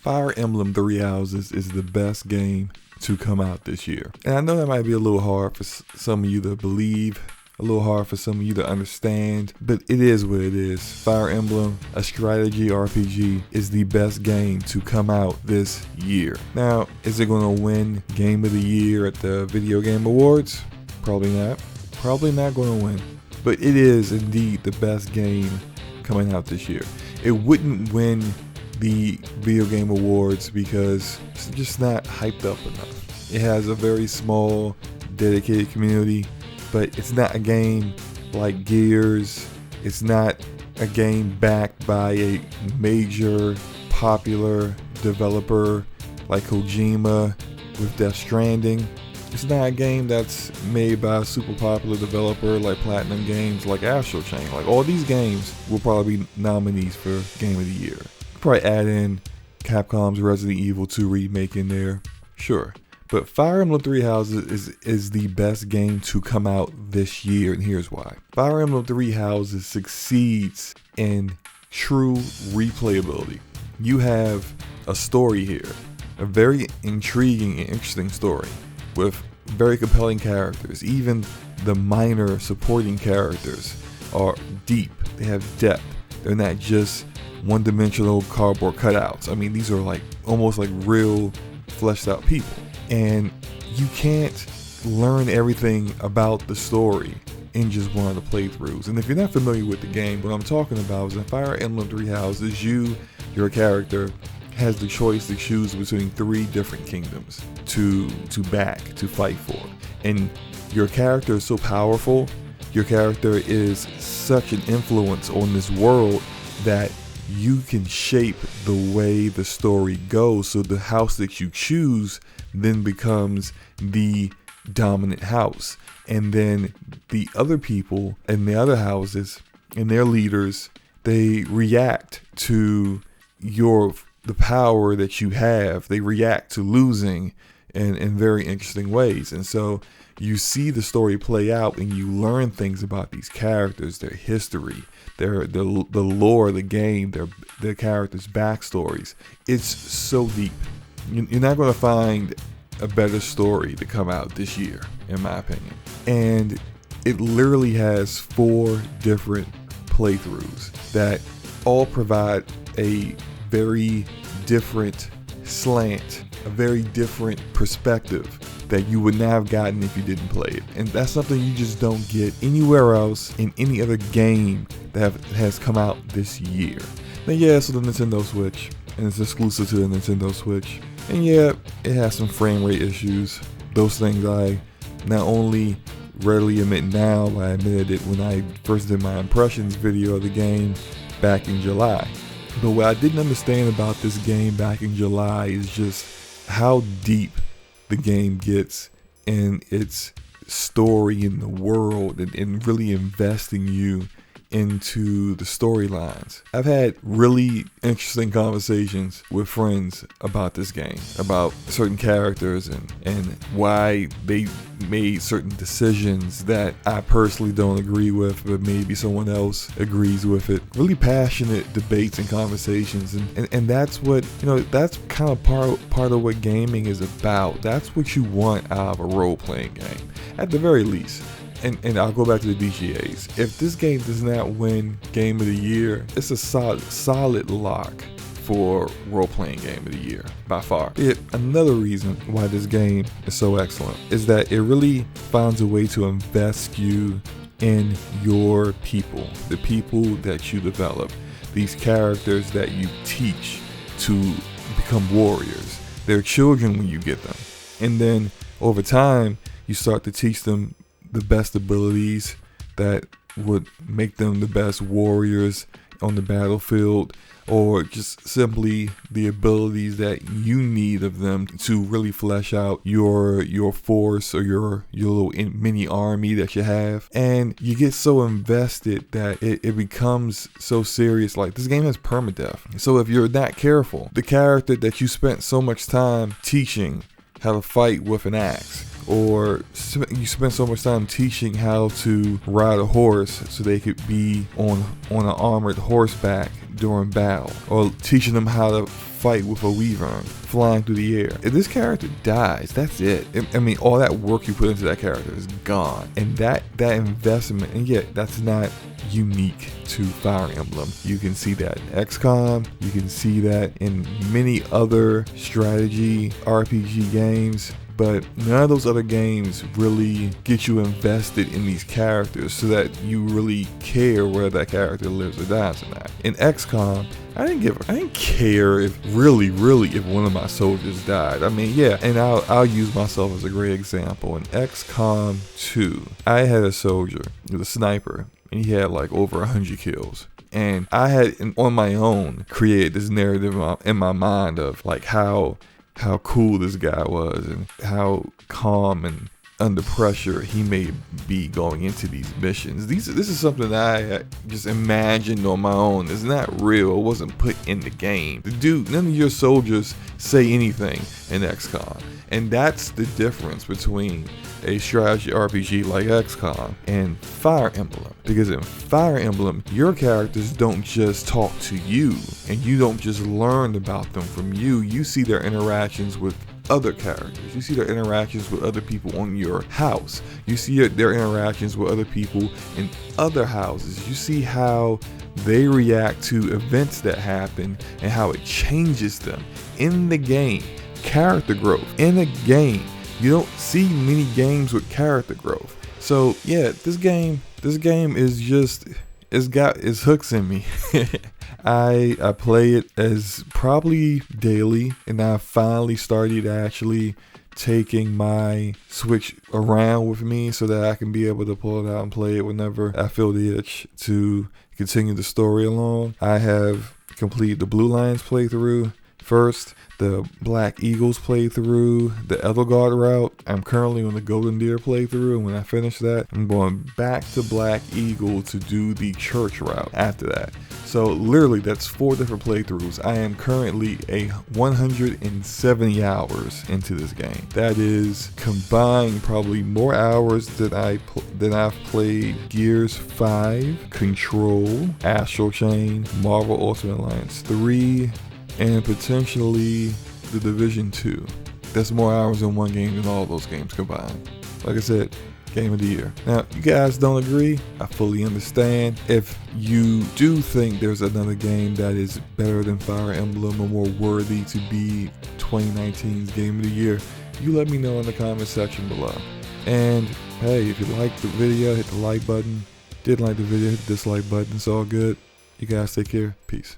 Fire Emblem Three Houses is the best game to come out this year. And I know that might be a little hard for some of you to believe, a little hard for some of you to understand, but it is what it is. Fire Emblem, a strategy RPG, is the best game to come out this year. Now, is it going to win Game of the Year at the Video Game Awards? Probably not. Probably not going to win. But it is indeed the best game coming out this year. It wouldn't win the Video Game Awards because it's just not hyped up enough. It has a very small, dedicated community, but it's not a game like Gears. It's not a game backed by a major, popular developer like Kojima with Death Stranding. It's not a game that's made by a super popular developer like Platinum Games, like Astral Chain. Like, all these games will probably be nominees for Game of the Year. Probably add in Capcom's Resident Evil 2 remake in there, sure. But Fire Emblem Three Houses is the best game to come out this year, and here's why. Fire Emblem Three Houses succeeds in true replayability. You have a story here, a very intriguing and interesting story with very compelling characters. Even the minor supporting characters are deep, they have depth. They're not just one-dimensional cardboard cutouts. I mean, these are like almost like real fleshed out people. And you can't learn everything about the story in just one of the playthroughs. And if you're not familiar with the game, what I'm talking about is in Fire Emblem Three Houses, your character, has the choice to choose between 3 different kingdoms to fight for. And your character is so powerful, your character is such an influence on this world that you can shape the way the story goes. So the house that you choose then becomes the dominant house. And then the other people in the other houses and their leaders, they react to the power that you have. They react to losing in very interesting ways. And so you see the story play out and you learn things about these characters, their history, the lore of the game, their characters' backstories. It's so deep. You're not going to find a better story to come out this year, in my opinion. And it literally has 4 different playthroughs that all provide a very different slant, a very different perspective that you would not have gotten if you didn't play it. And that's something you just don't get anywhere else in any other game that has come out this year. Now, yeah, so the Nintendo Switch, and it's exclusive to the Nintendo Switch. And yeah, it has some frame rate issues. Those things I not only readily admit now, but I admitted it when I first did my impressions video of the game back in July. But what I didn't understand about this game back in July is just how deep the game gets in its story in the world and really investing you into the storylines. I've had really interesting conversations with friends about this game, about certain characters and why they made certain decisions that I personally don't agree with, but maybe someone else agrees with it. Really passionate debates and conversations, and that's what, that's kind of part of what gaming is about. That's what you want out of a role-playing game, at the very least. And I'll go back to the DGAs. If this game does not win Game of the Year, it's a solid lock for role-playing Game of the Year, by far. Yet another reason why this game is so excellent is that it really finds a way to invest you in your people, the people that you develop, these characters that you teach to become warriors. They're children when you get them. And then over time, you start to teach them the best abilities that would make them the best warriors on the battlefield, or just simply the abilities that you need of them to really flesh out your force or your little mini army that you have. And you get so invested that it becomes so serious. Like, this game has permadeath. So if you're not careful, the character that you spent so much time teaching how to fight with an axe, or you spend so much time teaching how to ride a horse so they could be on an armored horseback, during battle, or teaching them how to fight with a wyvern flying through the air. If this character dies, that's it. I mean, all that work you put into that character is gone. And that investment, and yet that's not unique to Fire Emblem. You can see that in XCOM, you can see that in many other strategy RPG games, but none of those other games really get you invested in these characters so that you really care whether that character lives or dies or not. In XCOM, I didn't care if really if one of my soldiers died. I mean, yeah, and I'll use myself as a great example. In XCOM 2, I had a soldier with a sniper, and he had like over 100 kills. And I had, on my own, created this narrative in my mind of like how cool this guy was and how calm and under pressure he may be going into these missions. This is something that I just imagined on my own. It's not real. It wasn't put in the game. None of your soldiers say anything in XCOM. And that's the difference between a strategy RPG like XCOM and Fire Emblem. Because in Fire Emblem, your characters don't just talk to you, and you don't just learn about them from you. You see their interactions with other characters. You see their interactions with other people on your house. You see their interactions with other people in other houses. You see how they react to events that happen and how it changes them in the game. Character growth in a game. You don't see many games with character growth. So yeah, this game is just, it's hooks in me. I play it as probably daily, and I finally started actually taking my Switch around with me so that I can be able to pull it out and play it whenever I feel the itch to continue the story along. I have completed the Blue Lions playthrough first, the Black Eagles playthrough, the Edelgard route. I'm currently on the Golden Deer playthrough, and when I finish that, I'm going back to Black Eagle to do the church route after that. So literally, that's 4 different playthroughs. I am currently 170 hours into this game. That is combined probably more hours than I've played Gears 5, Control, Astral Chain, Marvel Ultimate Alliance 3, and potentially The Division 2. That's more hours in one game than all those games combined. Like I said, game of the year. Now, you guys don't agree. I fully understand. If you do think there's another game that is better than Fire Emblem or more worthy to be 2019's game of the year, you let me know in the comment section below. And hey, if you liked the video, hit the like button. Didn't like the video, hit the dislike button. It's all good. You guys take care. Peace.